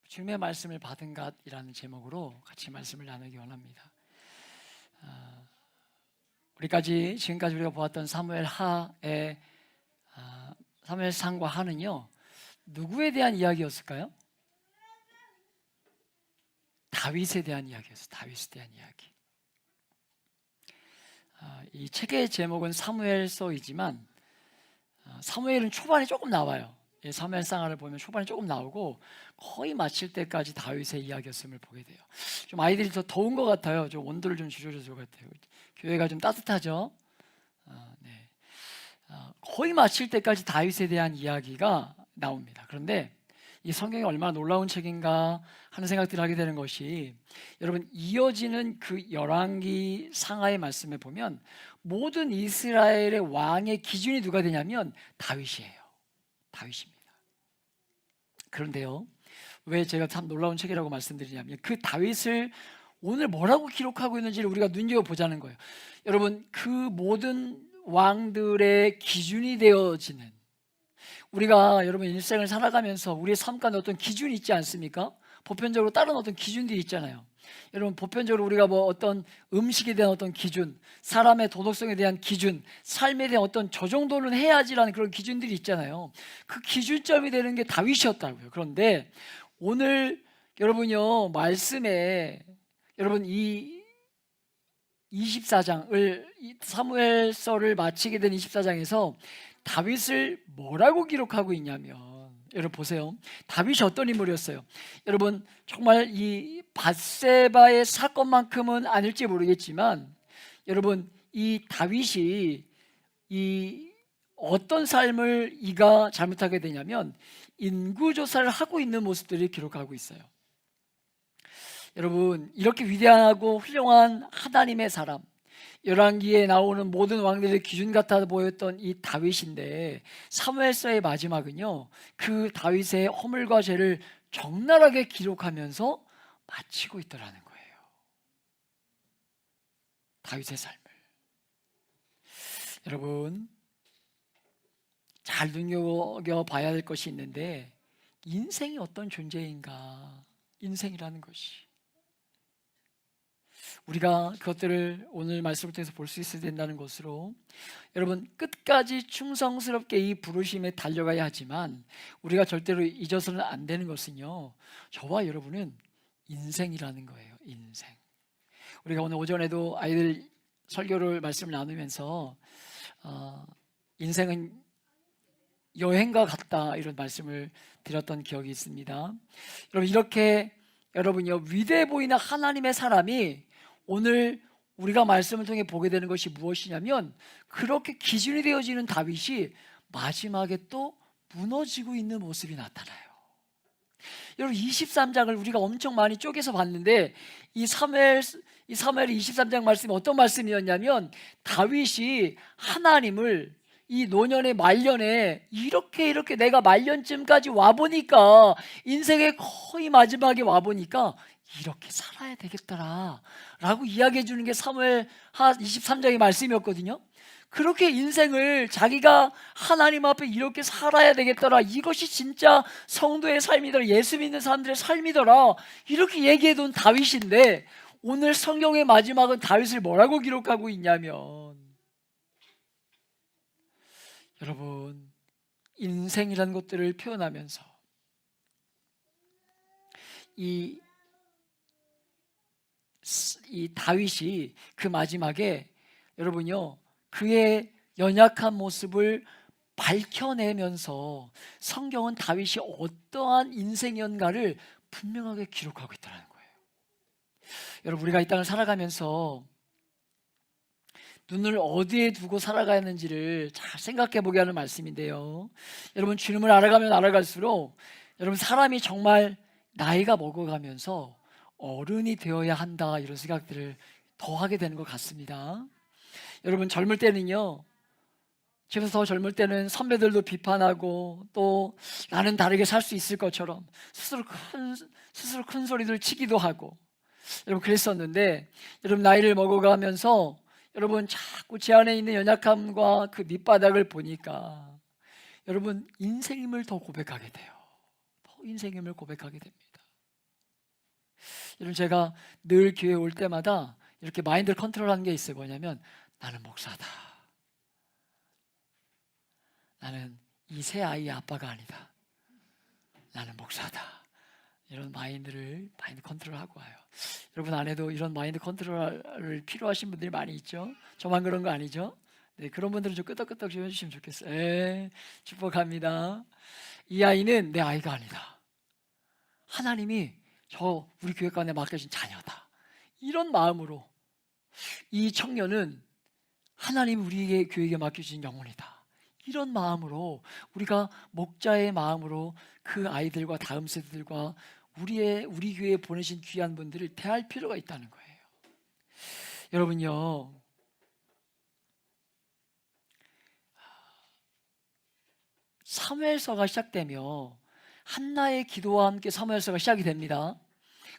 주님의 말씀을 받은 것이라는 제목으로 같이 말씀을 나누기 원합니다. 지금까지 우리가 보았던 사무엘 하의 사무엘상과 하는요, 누구에 대한 이야기였을까요? 다윗에 대한 이야기였어요. 다윗에 대한 이야기. 이 책의 제목은 사무엘서이지만 사무엘은 초반에 조금 나와요. 사무엘상을 보면 초반에 조금 나오고 거의 마칠 때까지 다윗의 이야기였음을 보게 돼요. 좀 아이들이 더 더운 것 같아요. 좀 온도를 좀 줄여줄 것 같아요. 교회가 좀 따뜻하죠. 네. 거의 마칠 때까지 다윗에 대한 이야기가 나옵니다. 그런데 이 성경이 얼마나 놀라운 책인가 하는 생각들을 하게 되는 것이, 여러분, 이어지는 그 열왕기 상하의 말씀에 보면 모든 이스라엘의 왕의 기준이 누가 되냐면 다윗이에요. 다윗입니다. 그런데요, 왜 제가 참 놀라운 책이라고 말씀드리냐면 그 다윗을 오늘 뭐라고 기록하고 있는지를 우리가 눈여겨보자는 거예요. 여러분, 그 모든 왕들의 기준이 되어지는, 우리가 여러분 일생을 살아가면서 우리의 삶 가운데 어떤 기준이 있지 않습니까? 보편적으로 다른 어떤 기준들이 있잖아요. 여러분, 보편적으로 우리가 뭐 어떤 음식에 대한 어떤 기준, 사람의 도덕성에 대한 기준, 삶에 대한 어떤 저 정도는 해야지라는 그런 기준들이 있잖아요. 그 기준점이 되는 게 다윗이었다고요. 그런데 오늘 여러분요, 말씀에 여러분 이 24장을 사무엘서를 마치게 된 24장에서 다윗을 뭐라고 기록하고 있냐면, 여러분 보세요. 다윗이 어떤 인물이었어요? 여러분, 정말 이 밧세바의 사건만큼은 아닐지 모르겠지만, 여러분, 이 다윗이 이 어떤 삶을 이가 잘못하게 되냐면 인구조사를 하고 있는 모습들을 기록하고 있어요. 여러분, 이렇게 위대하고 훌륭한 하나님의 사람, 열왕기에 나오는 모든 왕들의 기준 같아 보였던 이 다윗인데, 사무엘서의 마지막은요, 그 다윗의 허물과 죄를 적나라하게 기록하면서 마치고 있더라는 거예요. 다윗의 삶을. 여러분, 잘 눈여겨봐야 될 것이 있는데, 인생이 어떤 존재인가, 인생이라는 것이, 우리가 그것들을 오늘 말씀을 통해서 볼 수 있어야 된다는 것으로, 여러분, 끝까지 충성스럽게 이 부르심에 달려가야 하지만 우리가 절대로 잊어서는 안 되는 것은요, 저와 여러분은 인생이라는 거예요. 인생. 우리가 오늘 오전에도 아이들 설교를 말씀을 나누면서 인생은 여행과 같다, 이런 말씀을 드렸던 기억이 있습니다. 여러분, 이렇게 여러분요, 위대해 보이는 하나님의 사람이 오늘 우리가 말씀을 통해 보게 되는 것이 무엇이냐면, 그렇게 기준이 되어지는 다윗이 마지막에 또 무너지고 있는 모습이 나타나요. 여러분, 23장을 우리가 엄청 많이 쪼개서 봤는데 이 사무엘 23장 말씀이 어떤 말씀이었냐면, 다윗이 하나님을 이 노년의 말년에 이렇게 내가 말년쯤까지 와보니까, 인생의 거의 마지막에 와보니까 이렇게 살아야 되겠더라 라고 이야기해 주는 게 사무엘 하 23장의 말씀이었거든요. 그렇게 인생을 자기가 하나님 앞에 이렇게 살아야 되겠더라, 이것이 진짜 성도의 삶이더라, 예수 믿는 사람들의 삶이더라, 이렇게 얘기해 둔 다윗인데, 오늘 성경의 마지막은 다윗을 뭐라고 기록하고 있냐면, 여러분, 인생이라는 것들을 표현하면서 이 다윗이 그 마지막에 여러분요, 그의 연약한 모습을 밝혀내면서 성경은 다윗이 어떠한 인생이었는가를 분명하게 기록하고 있다는 거예요. 여러분, 우리가 이 땅을 살아가면서 눈을 어디에 두고 살아가는지를 잘 생각해 보게 하는 말씀인데요, 여러분, 주님을 알아가면 알아갈수록 여러분, 사람이 정말 나이가 먹어가면서 어른이 되어야 한다, 이런 생각들을 더 하게 되는 것 같습니다. 여러분, 젊을 때는요, 집에서 더 젊을 때는 선배들도 비판하고 또 나는 다르게 살 수 있을 것처럼 스스로 큰 소리들 치기도 하고, 여러분, 그랬었는데, 여러분, 나이를 먹어가면서 여러분 자꾸 제 안에 있는 연약함과 그 밑바닥을 보니까 여러분, 인생임을 더 고백하게 돼요. 더 인생임을 고백하게 됩니다. 여러분, 제가 늘 교회 올 때마다 이렇게 마인드 컨트롤하는 게 있어요. 뭐냐면 나는 목사다. 나는 이 새 아이의 아빠가 아니다. 나는 목사다. 이런 마인드 컨트롤하고 와요. 여러분 안에도 이런 마인드 컨트롤을 필요하신 분들이 많이 있죠? 저만 그런 거 아니죠? 네, 그런 분들은 좀 끄덕끄덕 좀 해주시면 좋겠어요. 네, 축복합니다. 이 아이는 내 아이가 아니다. 하나님이 우리 교회관에 맡겨진 자녀다. 이런 마음으로 이 청년은 하나님이 우리에게 교회에 맡겨진 영혼이다. 이런 마음으로 우리가 목자의 마음으로 그 아이들과 다음 세대들과 우리 교회에 보내신 귀한 분들을 대할 필요가 있다는 거예요. 여러분요, 사무엘서가 시작되며 한나의 기도와 함께 사무엘서가 시작이 됩니다.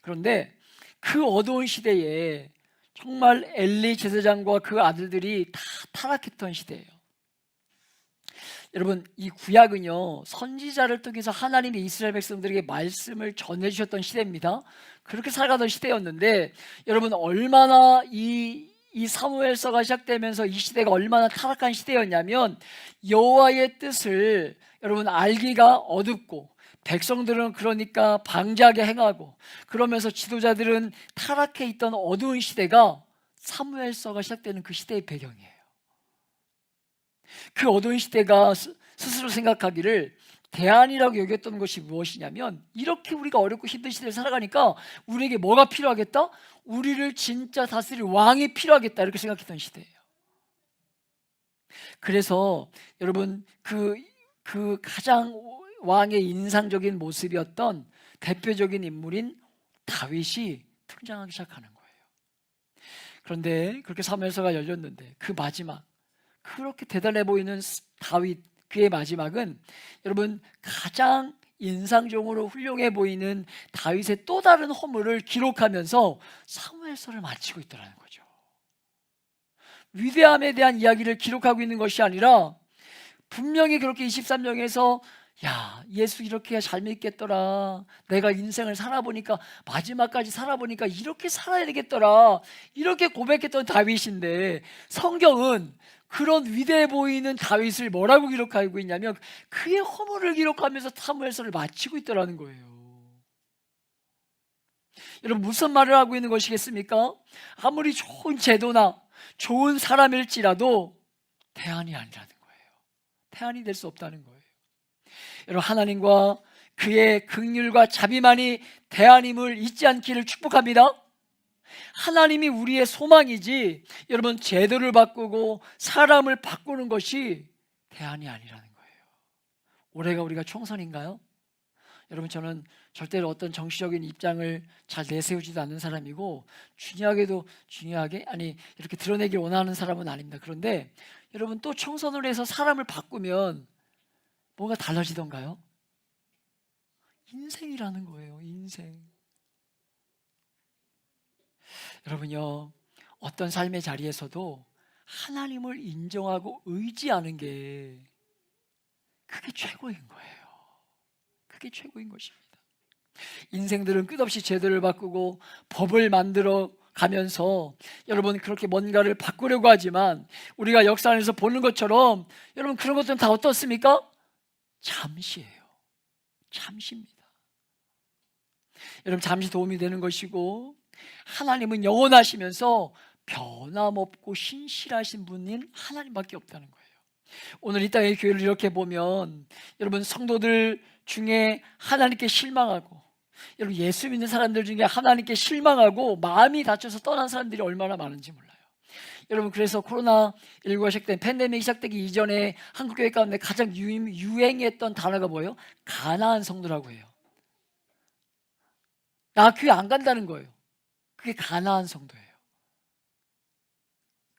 그런데 그 어두운 시대에 정말 엘리 제사장과 그 아들들이 다 타락했던 시대예요. 여러분, 이 구약은요, 선지자를 통해서 하나님이 이스라엘 백성들에게 말씀을 전해주셨던 시대입니다. 그렇게 살아가던 시대였는데, 여러분, 얼마나 이 사무엘서가 시작되면서 이 시대가 얼마나 타락한 시대였냐면, 여호와의 뜻을 여러분 알기가 어둡고, 백성들은 그러니까 방자하게 행하고, 그러면서 지도자들은 타락해 있던 어두운 시대가 사무엘서가 시작되는 그 시대의 배경이에요. 그 어두운 시대가 스스로 생각하기를 대안이라고 여겼던 것이 무엇이냐면, 이렇게 우리가 어렵고 힘든 시대를 살아가니까 우리에게 뭐가 필요하겠다? 우리를 진짜 다스릴 왕이 필요하겠다, 이렇게 생각했던 시대예요. 그래서 여러분, 그 가장 왕의 인상적인 모습이었던 대표적인 인물인 다윗이 등장하기 시작하는 거예요. 그런데 그렇게 사무엘서가 열렸는데 그 마지막, 그렇게 대단해 보이는 다윗, 그의 마지막은 여러분 가장 인상적으로 훌륭해 보이는 다윗의 또 다른 허물을 기록하면서 사무엘서를 마치고 있더라는 거죠. 위대함에 대한 이야기를 기록하고 있는 것이 아니라, 분명히 그렇게 23장에서 야, 예수 이렇게 잘 믿겠더라, 내가 인생을 살아보니까, 마지막까지 살아보니까 이렇게 살아야 되겠더라, 이렇게 고백했던 다윗인데, 성경은 그런 위대해 보이는 다윗을 뭐라고 기록하고 있냐면 그의 허물을 기록하면서 사무엘서를 마치고 있더라는 거예요. 여러분, 무슨 말을 하고 있는 것이겠습니까? 아무리 좋은 제도나 좋은 사람일지라도 대안이 아니라는 거예요. 대안이 될 수 없다는 거예요. 여러분, 하나님과 그의 긍휼과 자비만이 대안임을 잊지 않기를 축복합니다. 하나님이 우리의 소망이지, 여러분, 제도를 바꾸고 사람을 바꾸는 것이 대안이 아니라는 거예요. 올해가 우리가 총선인가요? 여러분, 저는 절대로 어떤 정치적인 입장을 잘 내세우지도 않는 사람이고, 중요하게 이렇게 드러내길 원하는 사람은 아닙니다. 그런데 여러분, 또 총선을 해서 사람을 바꾸면 뭐가 달라지던가요? 인생이라는 거예요. 인생. 여러분요, 어떤 삶의 자리에서도 하나님을 인정하고 의지하는 게 그게 최고인 거예요. 그게 최고인 것입니다. 인생들은 끝없이 제도를 바꾸고 법을 만들어 가면서 여러분 그렇게 뭔가를 바꾸려고 하지만, 우리가 역사 안에서 보는 것처럼 여러분 그런 것들은 다 어떻습니까? 잠시예요. 잠시입니다. 여러분, 잠시 도움이 되는 것이고, 하나님은 영원하시면서 변함없고 신실하신 분인 하나님밖에 없다는 거예요. 오늘 이 땅의 교회를 이렇게 보면 여러분, 성도들 중에 하나님께 실망하고, 여러분 예수 믿는 사람들 중에 하나님께 실망하고 마음이 다쳐서 떠난 사람들이 얼마나 많은지 몰라요. 여러분, 그래서 코로나19가 시작된, 팬데믹이 시작되기 이전에 한국교회 가운데 가장 유행했던 단어가 뭐예요? 가나안 성도라고 해요. 나 교회 안 간다는 거예요. 그게 가나안 성도예요.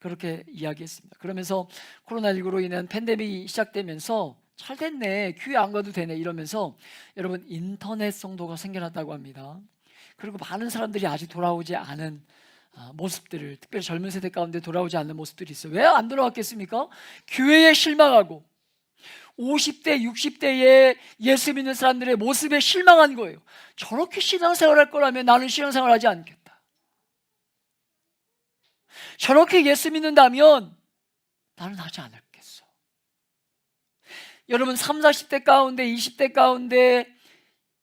그렇게 이야기했습니다. 그러면서 코로나19로 인한 팬데믹이 시작되면서 잘 됐네, 교회 안 가도 되네, 이러면서 여러분 인터넷 성도가 생겨났다고 합니다. 그리고 많은 사람들이 아직 돌아오지 않은 모습들을, 특별히 젊은 세대 가운데 돌아오지 않는 모습들이 있어요. 왜 안 돌아왔겠습니까? 교회에 실망하고, 50대, 60대의 예수 믿는 사람들의 모습에 실망한 거예요. 저렇게 신앙생활 할 거라면 나는 신앙생활 하지 않겠다. 저렇게 예수 믿는다면 나는 하지 않겠어. 여러분 30, 40대 가운데, 20대 가운데,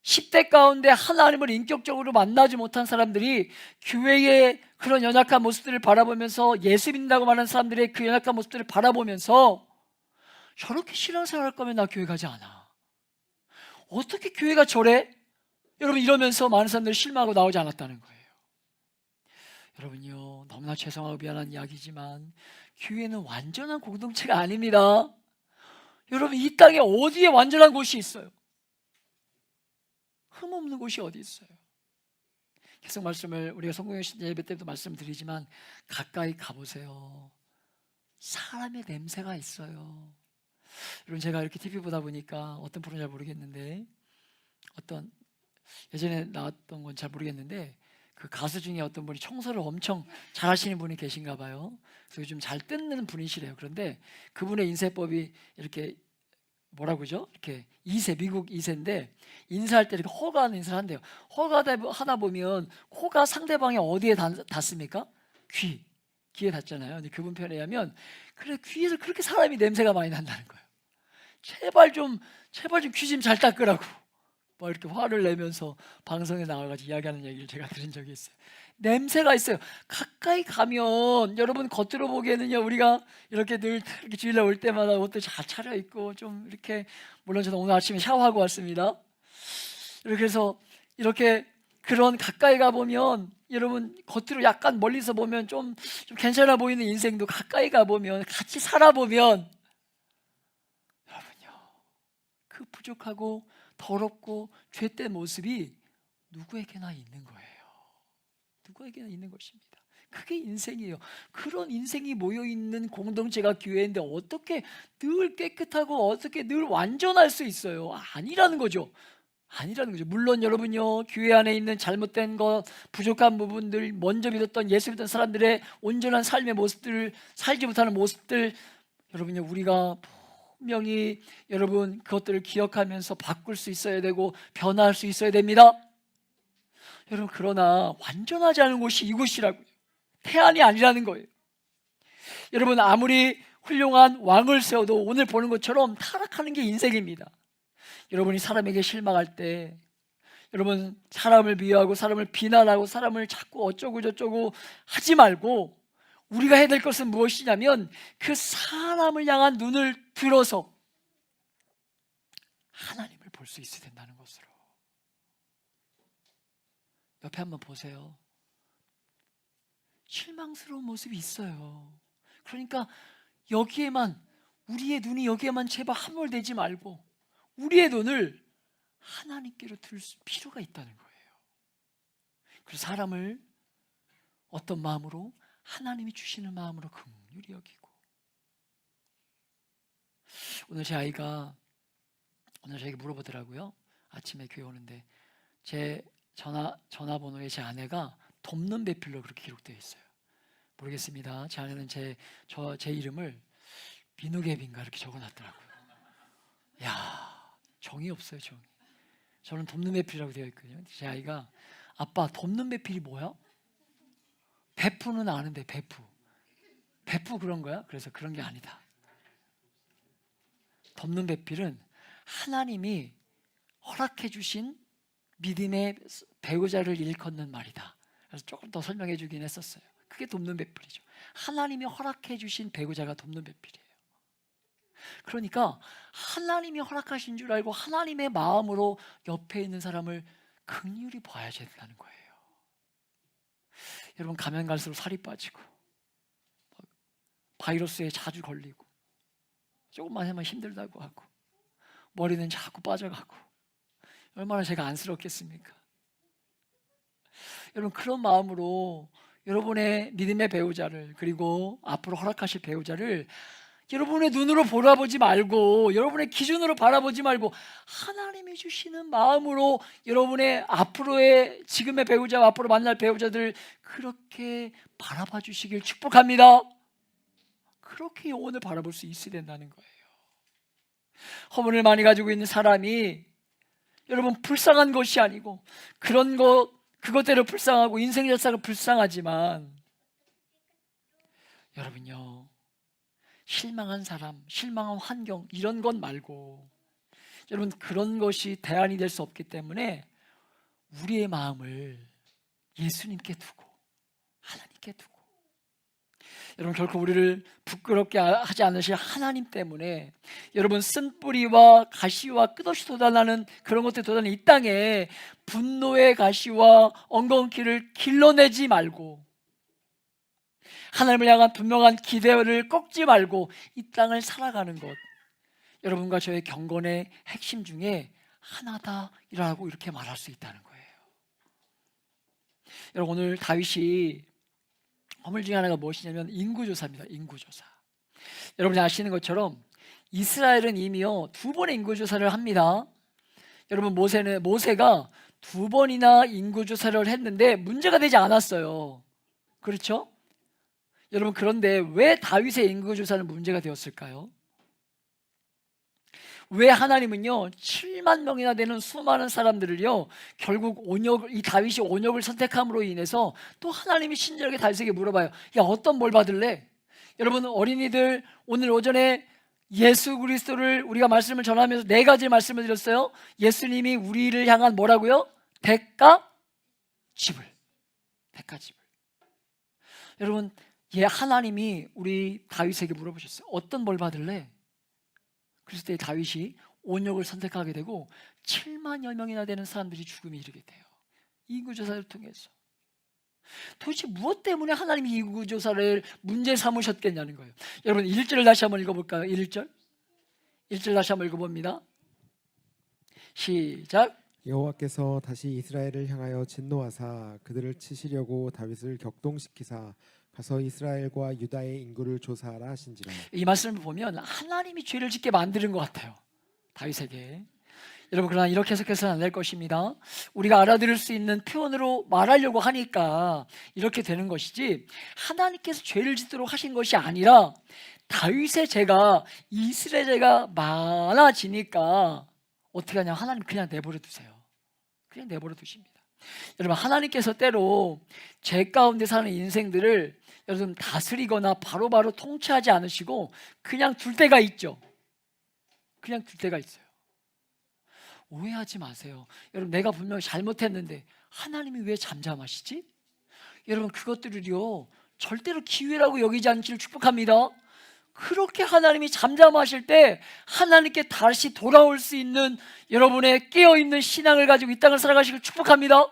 10대 가운데 하나님을 인격적으로 만나지 못한 사람들이 교회의 그런 연약한 모습들을 바라보면서, 예수 믿는다고 말하는 사람들의 그 연약한 모습들을 바라보면서 저렇게 신앙생활 할 거면 나 교회 가지 않아. 어떻게 교회가 저래? 여러분 이러면서 많은 사람들이 실망하고 나오지 않았다는 거예요. 여러분요, 너무나 죄송하고 미안한 이야기지만 교회는 완전한 공동체가 아닙니다. 여러분 이 땅에 어디에 완전한 곳이 있어요? 흠없는 곳이 어디 있어요? 계속 말씀을 우리가 성공의 예배 때도 말씀드리지만 가까이 가보세요. 사람의 냄새가 있어요. 여러분 제가 이렇게 TV 보다 보니까 어떤 프로는 잘 모르겠는데, 어떤 예전에 나왔던 건 잘 모르겠는데 그 가수 중에 어떤 분이 청소를 엄청 잘하시는 분이 계신가 봐요. 그래서 요즘 잘 뜯는 분이시래요. 그런데 그분의 인쇄법이 이렇게 뭐라고 그러죠? 이렇게 2세, 미국 2세인데 인사할 때 이렇게 허가하는 인사를 한대요. 허가하다 보면 코가 상대방의 어디에 닿습니까? 귀에 닿잖아요. 근데 그분 편에 의하면 그래, 귀에서 그렇게 사람이 냄새가 많이 난다는 거예요. 제발 좀 귀 좀 잘 닦으라고 뭐 이렇게 화를 내면서 방송에 나와가지고 이야기하는 얘기를 제가 들은 적이 있어요. 냄새가 있어요. 가까이 가면 여러분 겉으로 보기에는요, 우리가 이렇게 늘 이렇게 주일날 올 때마다 옷도 잘 차려입고 좀 이렇게, 물론 저는 오늘 아침에 샤워하고 왔습니다. 그래서 이렇게 그런 가까이 가보면 여러분 겉으로 약간 멀리서 보면 좀 괜찮아 보이는 인생도 가까이 가보면, 같이 살아보면 여러분요, 그 부족하고 더럽고 죄된 모습이 누구에게나 있는 거예요. 누구에게나 있는 것입니다. 그게 인생이에요. 그런 인생이 모여있는 공동체가 교회인데 어떻게 늘 깨끗하고 어떻게 늘 완전할 수 있어요? 아니라는 거죠. 물론 여러분요, 교회 안에 있는 잘못된 것, 부족한 부분들, 먼저 믿었던 예수 믿던 사람들의 온전한 삶의 모습들을 살지 못하는 모습들, 여러분요, 우리가 분명히 여러분 그것들을 기억하면서 바꿀 수 있어야 되고 변화할 수 있어야 됩니다. 여러분 그러나 완전하지 않은 곳이 이곳이라고요. 태안이 아니라는 거예요. 여러분 아무리 훌륭한 왕을 세워도 오늘 보는 것처럼 타락하는 게 인생입니다. 여러분이 사람에게 실망할 때, 여러분 사람을 비하하고 사람을 비난하고 사람을 자꾸 어쩌고 저쩌고 하지 말고 우리가 해야 될 것은 무엇이냐면 그 사람을 향한 눈을 들어서 하나님을 볼 수 있어야 된다는 것으로. 옆에 한번 보세요. 실망스러운 모습이 있어요. 그러니까 여기에만, 우리의 눈이 여기에만 제발 함몰되지 말고 우리의 눈을 하나님께로 들 필요가 있다는 거예요. 그래서 사람을 어떤 마음으로? 하나님이 주시는 마음으로 긍휼히 여기고. 오늘 제 아이가 오늘 저에게 물어보더라고요. 아침에 교회 오는데 제 전화번호에 제 아내가 돕는 배필로 그렇게 기록되어 있어요. 모르겠습니다. 제 아내는 제 이름을 비누개빈가 이렇게 적어놨더라고요. 야, 정이 없어요, 정이. 저는 돕는 배필이라고 되어 있거든요. 제 아이가 아빠, 돕는 배필이 뭐야? 베푸는 아는데 베푸 그런 거야? 그래서 그런 게 아니다. 돕는 배필은 하나님이 허락해 주신 믿음의 배우자를 일컫는 말이다. 그래서 조금 더 설명해 주긴 했었어요. 그게 돕는 배필이죠. 하나님이 허락해 주신 배우자가 돕는 배필이에요. 그러니까 하나님이 허락하신 줄 알고 하나님의 마음으로 옆에 있는 사람을 긍휼히 봐야 된다는 거예요. 여러분 가면 갈수록 살이 빠지고 바이러스에 자주 걸리고 조금만 하면 힘들다고 하고 머리는 자꾸 빠져가고 얼마나 제가 안쓰럽겠습니까? 여러분 그런 마음으로 여러분의 믿음의 배우자를, 그리고 앞으로 허락하실 배우자를 여러분의 눈으로 바라보지 말고, 여러분의 기준으로 바라보지 말고 하나님이 주시는 마음으로 여러분의 앞으로의 지금의 배우자와 앞으로 만날 배우자들 그렇게 바라봐 주시길 축복합니다. 그렇게 영혼을 바라볼 수 있어야 된다는 거예요. 허물을 많이 가지고 있는 사람이 여러분 불쌍한 것이 아니고 그런 것 그것대로 불쌍하고 인생 자체가 불쌍하지만 여러분요, 실망한 사람, 실망한 환경 이런 것 말고 여러분 그런 것이 대안이 될 수 없기 때문에 우리의 마음을 예수님께 두고 하나님께 두고 여러분 결코 우리를 부끄럽게 하지 않으실 하나님 때문에 여러분 쓴뿌리와 가시와 끝없이 돋아나는 그런 것들 돋아나는 이 땅에 분노의 가시와 엉겅퀴를 길러내지 말고 하나님을 향한 분명한 기대를 꺾지 말고 이 땅을 살아가는 것, 여러분과 저의 경건의 핵심 중에 하나다라고 이렇게 말할 수 있다는 거예요. 여러분 오늘 다윗이 허물 중에 하나가 무엇이냐면 인구조사입니다. 인구조사. 여러분이 아시는 것처럼 이스라엘은 이미요 2번의 인구조사를 합니다. 여러분 모세가 2번이나 인구조사를 했는데 문제가 되지 않았어요. 그렇죠? 여러분 그런데 왜 다윗의 인구조사는 문제가 되었을까요? 왜 하나님은요 7만 명이나 되는 수많은 사람들을요 결국 이 다윗이 온역을 선택함으로 인해서 또 하나님이 친절하게 다윗에게 물어봐요. 야, 어떤 뭘 받을래? 여러분 어린이들 오늘 오전에 예수 그리스도를 우리가 말씀을 전하면서 4가지 말씀을 드렸어요. 예수님이 우리를 향한 뭐라고요? 대가집을. 여러분 하나님이 우리 다윗에게 물어보셨어요. 어떤 뭘 받을래? 그랬을 때 다윗이 온역을 선택하게 되고 7만여 명이나 되는 사람들이 죽음에 이르게 돼요. 인구조사를 통해서. 도대체 무엇 때문에 하나님이 인구조사를 문제 삼으셨겠냐는 거예요. 여러분 1절을 다시 한번 읽어볼까요? 1절 다시 한번 읽어봅니다. 시작. 여호와께서 다시 이스라엘을 향하여 진노하사 그들을 치시려고 다윗을 격동시키사 가서 이스라엘과 유다의 인구를 조사하라 하신지라. 이 말씀을 보면 하나님이 죄를 짓게 만드는 것 같아요, 다윗에게. 여러분 그러나 이렇게 해석해서는 안 될 것입니다. 우리가 알아들을 수 있는 표현으로 말하려고 하니까 이렇게 되는 것이지 하나님께서 죄를 짓도록 하신 것이 아니라 다윗의 죄가 이스라엘의 죄가 많아지니까 어떻게 하냐, 하나님 그냥 내버려 두세요. 그냥 내버려 두십니다. 여러분 하나님께서 때로 죄 가운데 사는 인생들을 여러분 다스리거나 바로바로 통치하지 않으시고 그냥 둘 때가 있죠. 그냥 둘 때가 있어요. 오해하지 마세요. 여러분 내가 분명히 잘못했는데 하나님이 왜 잠잠하시지? 여러분 그것들을요 절대로 기회라고 여기지 않기를 축복합니다. 그렇게 하나님이 잠잠하실 때 하나님께 다시 돌아올 수 있는 여러분의 깨어있는 신앙을 가지고 이 땅을 살아가시길 축복합니다.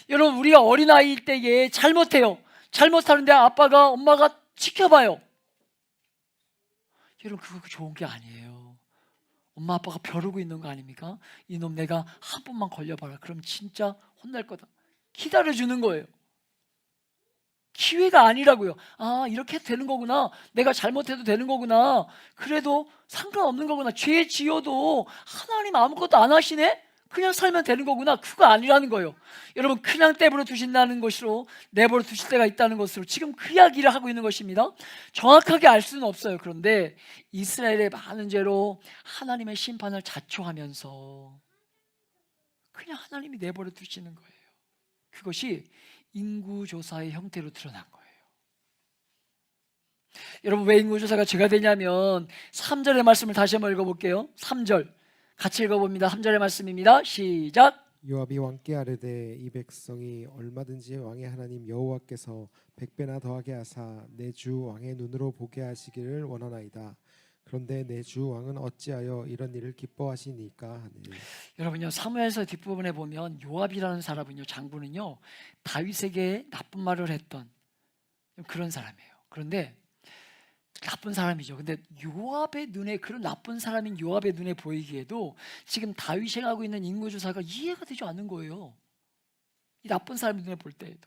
여러분 우리가 어린아이일 때에 잘못해요. 잘못하는데 아빠가 엄마가 지켜봐요. 여러분 그거 좋은 게 아니에요. 엄마 아빠가 벼르고 있는 거 아닙니까? 이놈 내가 한 번만 걸려봐라. 그럼 진짜 혼날 거다. 기다려주는 거예요. 기회가 아니라고요. 아 이렇게 해도 되는 거구나. 내가 잘못해도 되는 거구나. 그래도 상관없는 거구나. 죄 지어도 하나님 아무것도 안 하시네? 그냥 살면 되는 거구나. 그거 아니라는 거예요. 여러분 그냥 내버려 두신다는 것으로 내버려 두실 때가 있다는 것으로 지금 그 이야기를 하고 있는 것입니다. 정확하게 알 수는 없어요. 그런데 이스라엘의 많은 죄로 하나님의 심판을 자초하면서 그냥 하나님이 내버려 두시는 거예요. 그것이 인구조사의 형태로 드러난 거예요. 여러분 왜 인구조사가 죄가 되냐면 3절의 말씀을 다시 한번 읽어볼게요. 3절 같이 읽어봅니다. 3절의 말씀입니다. 시작. 요압이 왕께 아뢰되 이 백성이 얼마든지 왕의 하나님 여호와께서 100배나 더하게 하사 내 주 왕의 눈으로 보게 하시기를 원하나이다. 그런데 내 주 왕은 어찌하여 이런 일을 기뻐하시니까 하네. 여러분요 사무엘서 뒷부분에 보면 요압이라는 사람은요, 장군은요 다윗에게 나쁜 말을 했던 그런 사람이에요. 그런데 나쁜 사람이죠. 근데 요압의 눈에, 그런 나쁜 사람인 요압의 눈에 보이기에도 지금 다윗이 하고 있는 인구조사가 이해가 되지 않는 거예요. 이 나쁜 사람의 눈에 볼 때에도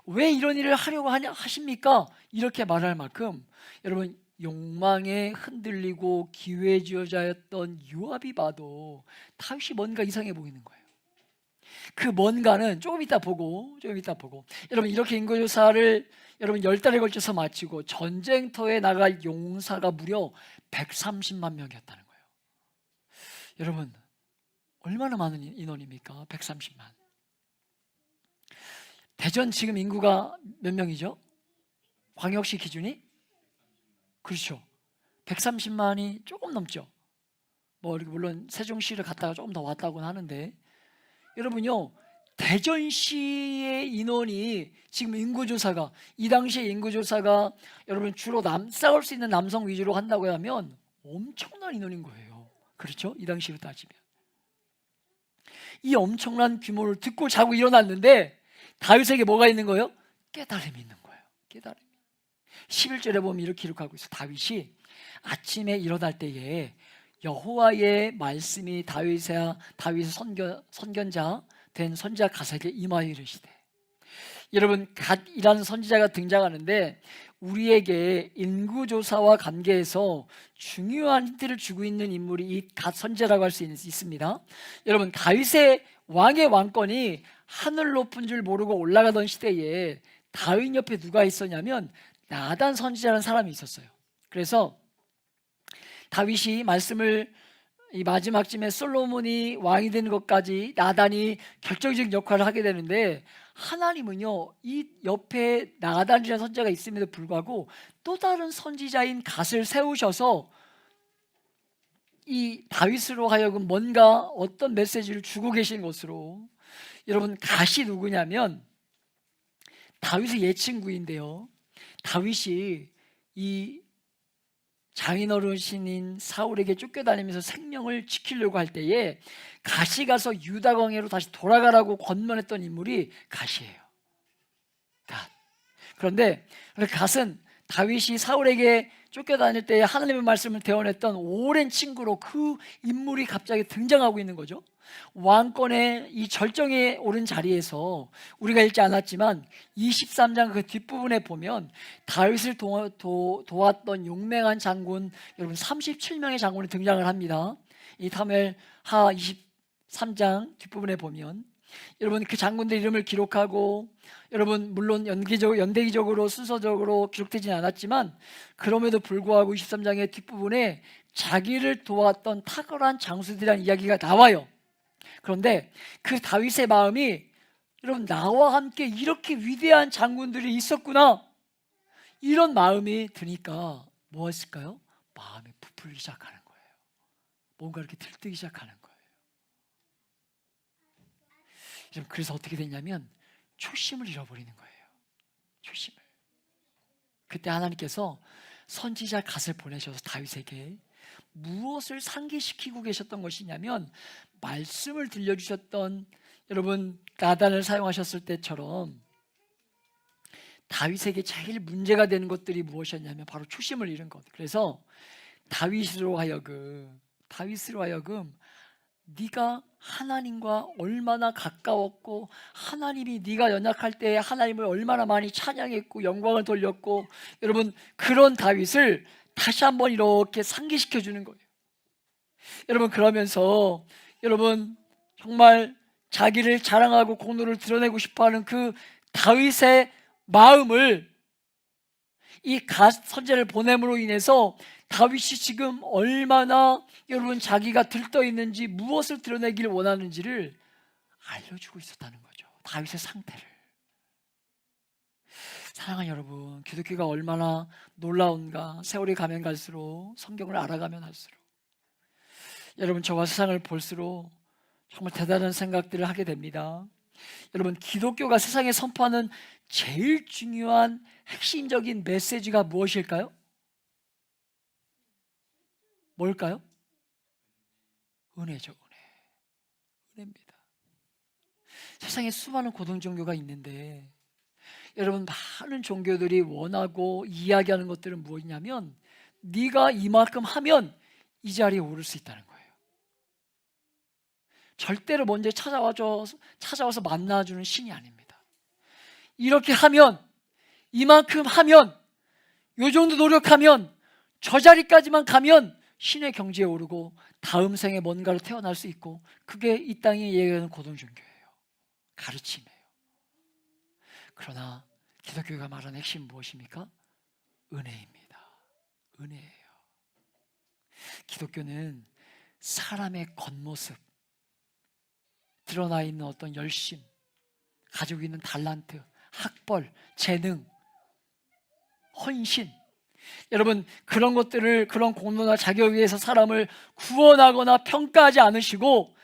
왜 이런 일을 하려고 하십니까? 이렇게 말할 만큼 여러분 욕망에 흔들리고 기회주의자였던 요압이 봐도 다윗이 뭔가 이상해 보이는 거예요. 그 뭔가는 조금 이따 보고 여러분 이렇게 인구조사를 여러분 10달에 걸쳐서 마치고 전쟁터에 나갈 용사가 무려 130만 명이었다는 거예요. 여러분 얼마나 많은 인원입니까? 130만. 대전 지금 인구가 몇 명이죠? 광역시 기준이? 그렇죠. 130만이 조금 넘죠. 뭐 물론 세종시를 갔다가 조금 더 왔다고는 하는데, 여러분요 대전시의 인원이 지금 인구조사가 이 당시에 인구조사가 여러분 주로 싸울 수 있는 남성 위주로 한다고 하면 엄청난 인원인 거예요. 그렇죠? 이 당시로 따지면 이 엄청난 규모를 듣고 자고 일어났는데 다윗에게 뭐가 있는 거예요? 깨달음이 있는 거예요. 깨달음. 11절에 보면 이렇게 기록하고 있어요. 다윗이 아침에 일어날 때에 여호와의 말씀이 다윗의 선견자 된 선지자 갓에게 임하여 이르시되. 여러분 갓이라는 선지자가 등장하는데 우리에게 인구조사와 관계에서 중요한 힌트를 주고 있는 인물이 이 갓 선지자라고 할 수 있습니다. 여러분 다윗의 왕의 왕권이 하늘 높은 줄 모르고 올라가던 시대에 다윗 옆에 누가 있었냐면 나단 선지자라는 사람이 있었어요. 그래서 다윗이 말씀을 이 마지막쯤에 솔로몬이 왕이 되는 것까지 나단이 결정적인 역할을 하게 되는데, 하나님은요 이 옆에 나단이라는 선지자가 있음에도 불구하고 또 다른 선지자인 갓을 세우셔서 이 다윗으로 하여금 뭔가 어떤 메시지를 주고 계신 것으로. 여러분 갓이 누구냐면 다윗의 예친구인데요, 다윗이 이 장인어르신인 사울에게 쫓겨다니면서 생명을 지키려고 할 때에 갓이 가서 유다 광야로 다시 돌아가라고 권면했던 인물이 갓이에요. 갓. 그런데 갓은 다윗이 사울에게 쫓겨다닐 때에 하나님의 말씀을 대언했던 오랜 친구로 그 인물이 갑자기 등장하고 있는 거죠. 왕권의 이 절정에 오른 자리에서 우리가 읽지 않았지만 23장 그 뒷부분에 보면 다윗을 도왔던 용맹한 장군 여러분 37명의 장군이 등장을 합니다. 이 사무엘 하 23장 뒷부분에 보면 여러분 그 장군들 이름을 기록하고, 여러분 물론 연대기적으로 순서적으로 기록되지는 않았지만 그럼에도 불구하고 23장의 뒷부분에 자기를 도왔던 탁월한 장수들이라는 이야기가 나와요. 그런데 그 다윗의 마음이 여러분 나와 함께 이렇게 위대한 장군들이 있었구나, 이런 마음이 드니까 무엇일까요? 마음이 부풀기 시작하는 거예요. 뭔가 이렇게 들뜨기 시작하는 거예요. 그래서 어떻게 되냐면 초심을 잃어버리는 거예요. 초심을. 그때 하나님께서 선지자 갓을 보내셔서 다윗에게 무엇을 상기시키고 계셨던 것이냐면, 말씀을 들려주셨던 여러분 나단을 사용하셨을 때처럼 다윗에게 제일 문제가 되는 것들이 무엇이었냐면 바로 초심을 잃은 것. 그래서 다윗으로 하여금 네가 하나님과 얼마나 가까웠고 하나님이 네가 연약할 때 하나님을 얼마나 많이 찬양했고 영광을 돌렸고, 여러분 그런 다윗을 다시 한번 이렇게 상기시켜 주는 거예요. 여러분 그러면서 여러분 정말 자기를 자랑하고 공로를 드러내고 싶어하는 그 다윗의 마음을 이 갓 선지자를 보냄으로 인해서 다윗이 지금 얼마나 여러분 자기가 들떠 있는지 무엇을 드러내기를 원하는지를 알려주고 있었다는 거죠. 다윗의 상태를. 사랑하는 여러분, 기독교가 얼마나 놀라운가. 세월이 가면 갈수록 성경을 알아가면 할수록 여러분 저와 세상을 볼수록 정말 대단한 생각들을 하게 됩니다. 여러분 기독교가 세상에 선포하는 제일 중요한 핵심적인 메시지가 무엇일까요? 뭘까요? 은혜죠. 은혜입니다. 세상에 수많은 고등 종교가 있는데 여러분 많은 종교들이 원하고 이야기하는 것들은 무엇이냐면 네가 이만큼 하면 이 자리에 오를 수 있다는 거예요. 절대로 먼저 찾아와서 만나주는 신이 아닙니다. 이렇게 하면, 이만큼 하면, 요 정도 노력하면, 저 자리까지만 가면 신의 경지에 오르고 다음 생에 뭔가로 태어날 수 있고, 그게 이 땅에 얘기하는 고등종교예요. 가르침이에요. 그러나 기독교가 말하는 핵심은 무엇입니까? 은혜입니다. 은혜예요. 기독교는 사람의 겉모습, 드러나 있는 어떤 열심, 가지고 있는 달란트, 학벌, 재능, 헌신, 여러분 그런 것들을, 그런 공로나 자격에 의해서 사람을 구원하거나 평가하지 않으시고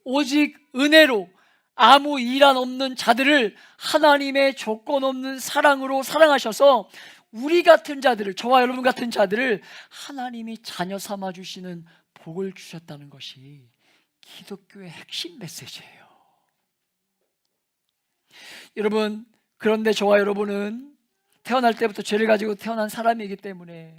오직 은혜로 아무 일한 없는 자들을 하나님의 조건 없는 사랑으로 사랑하셔서 우리 같은 자들을, 저와 여러분 같은 자들을 하나님이 자녀 삼아 주시는 복을 주셨다는 것이 기독교의 핵심 메시지예요. 여러분, 그런데 저와 여러분은 태어날 때부터 죄를 가지고 태어난 사람이기 때문에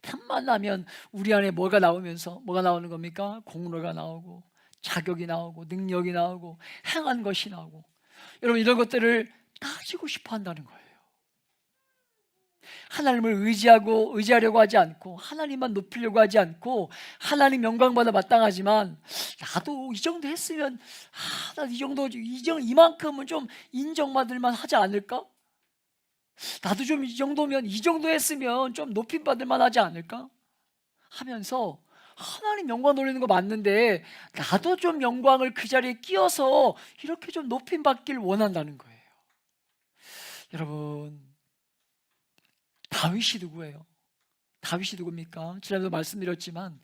틈만 나면 우리 안에 뭐가 나오는 겁니까? 공로가 나오고 자격이 나오고 능력이 나오고 행한 것이 나오고, 여러분 이런 것들을 따지고 싶어 한다는 거예요. 하나님을 의지하려고 하지 않고, 하나님만 높이려고 하지 않고, 하나님 영광받아 마땅하지만 나도 이 정도 했으면, 나도 이만큼은 좀 인정받을 만 하지 않을까? 나도 좀 이 정도 했으면 좀 높임받을 만 하지 않을까? 하면서 하나님 영광 돌리는 거 맞는데 나도 좀 영광을 그 자리에 끼워서 이렇게 좀 높임받길 원한다는 거예요. 여러분, 다윗이 누구예요? 다윗이 누굽니까? 지난번에도 말씀드렸지만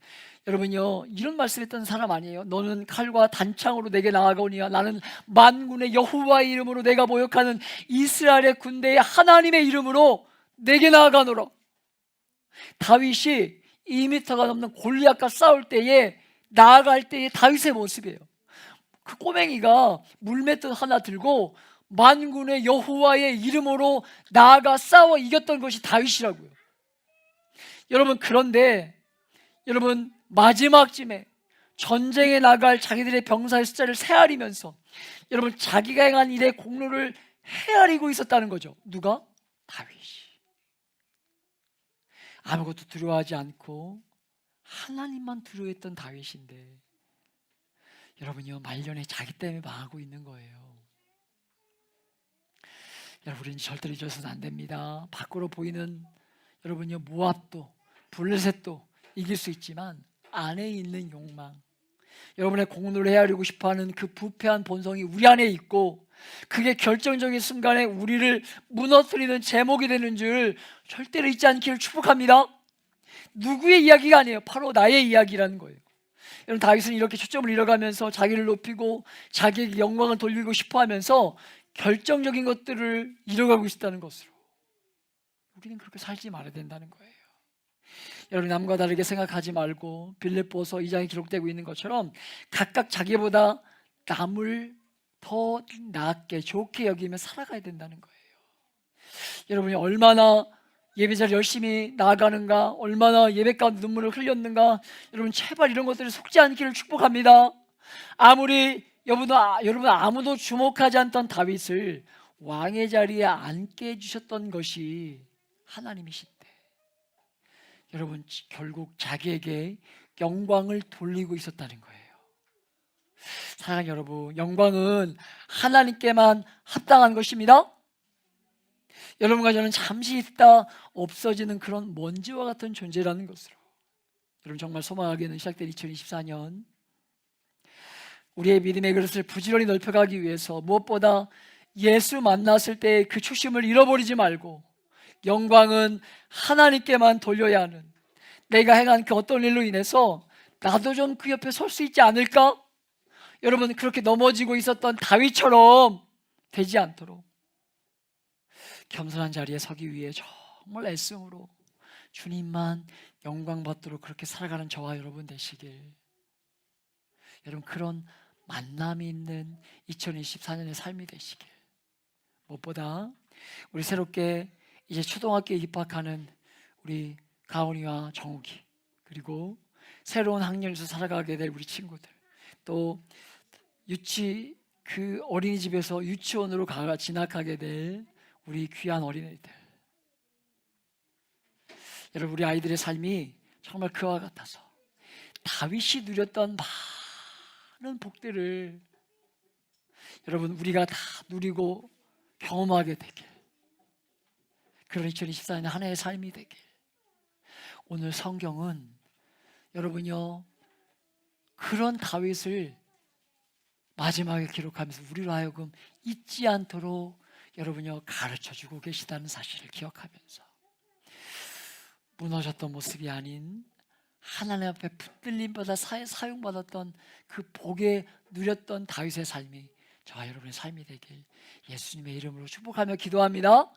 여러분요, 이런 말씀했던 사람 아니에요? 너는 칼과 단창으로 내게 나아가오니와 나는 만군의 여호와의 이름으로 내가 모욕하는 이스라엘의 군대의 하나님의 이름으로 내게 나아가노라. 다윗이 2m가 넘는 골리앗과 싸울 때에, 나아갈 때의 다윗의 모습이에요. 그 꼬맹이가 물맷돌 하나 들고 만군의 여호와의 이름으로 나아가 싸워 이겼던 것이 다윗이라고요. 여러분, 그런데 여러분 마지막쯤에 전쟁에 나갈 자기들의 병사의 숫자를 헤아리면서 여러분 자기가 행한 일의 공로를 헤아리고 있었다는 거죠. 누가? 다윗이. 아무것도 두려워하지 않고 하나님만 두려워했던 다윗인데 여러분요, 말년에 자기 때문에 망하고 있는 거예요. 여러분, 우리는 절대로 잊어서는 안 됩니다. 밖으로 보이는 여러분요, 모압도 블레셋도 이길 수 있지만 안에 있는 욕망, 여러분의 공로를 헤아리고 싶어하는 그 부패한 본성이 우리 안에 있고, 그게 결정적인 순간에 우리를 무너뜨리는 제목이 되는 줄 절대로 잊지 않기를 축복합니다. 누구의 이야기가 아니에요. 바로 나의 이야기라는 거예요. 여러분, 다윗은 이렇게 초점을 잃어가면서 자기를 높이고 자기에게 영광을 돌리고 싶어하면서 결정적인 것들을 잃어가고 있었다는 것으로 우리는 그렇게 살지 말아야 된다는 거예요. 여러분, 남과 다르게 생각하지 말고 빌립보서 2장에 기록되고 있는 것처럼 각각 자기보다 남을 더 낫게 좋게 여기며 살아가야 된다는 거예요. 여러분이 얼마나 예배자를 열심히 나아가는가, 얼마나 예배 가운데 눈물을 흘렸는가, 여러분 제발 이런 것들을 속지 않기를 축복합니다. 아무리 여러분 아무도 주목하지 않던 다윗을 왕의 자리에 앉게 해주셨던 것이 하나님이신데, 여러분 결국 자기에게 영광을 돌리고 있었다는 거예요. 사랑하는 여러분, 영광은 하나님께만 합당한 것입니다. 여러분과 저는 잠시 있다 없어지는 그런 먼지와 같은 존재라는 것으로, 여러분 정말 소망하게는 시작된 2024년 우리의 믿음의 그릇을 부지런히 넓혀가기 위해서 무엇보다 예수 만났을 때 그 초심을 잃어버리지 말고 영광은 하나님께만 돌려야 하는, 내가 행한 그 어떤 일로 인해서 나도 좀 그 옆에 설 수 있지 않을까? 여러분, 그렇게 넘어지고 있었던 다윗처럼 되지 않도록 겸손한 자리에 서기 위해 정말 애씀으로 주님만 영광 받도록 그렇게 살아가는 저와 여러분 되시길, 여러분 그런 만남이 있는 2024년의 삶이 되시길, 무엇보다 우리 새롭게 이제 초등학교에 입학하는 우리 가온이와 정욱이, 그리고 새로운 학년에서 살아가게 될 우리 친구들, 또 그 어린이집에서 유치원으로 진학하게 될 우리 귀한 어린이들, 여러분 우리 아이들의 삶이 정말 그와 같아서 다윗이 누렸던 많은 복들을 여러분 우리가 다 누리고 경험하게 되길, 그런 2024년 한 해의 삶이 되길. 오늘 성경은 여러분요 그런 다윗을 마지막에 기록하면서 우리로 하여금 잊지 않도록 여러분요 가르쳐주고 계시다는 사실을 기억하면서 무너졌던 모습이 아닌 하나님 앞에 붙들림받아 사용받았던 그 복에 누렸던 다윗의 삶이 저와 여러분의 삶이 되길 예수님의 이름으로 축복하며 기도합니다.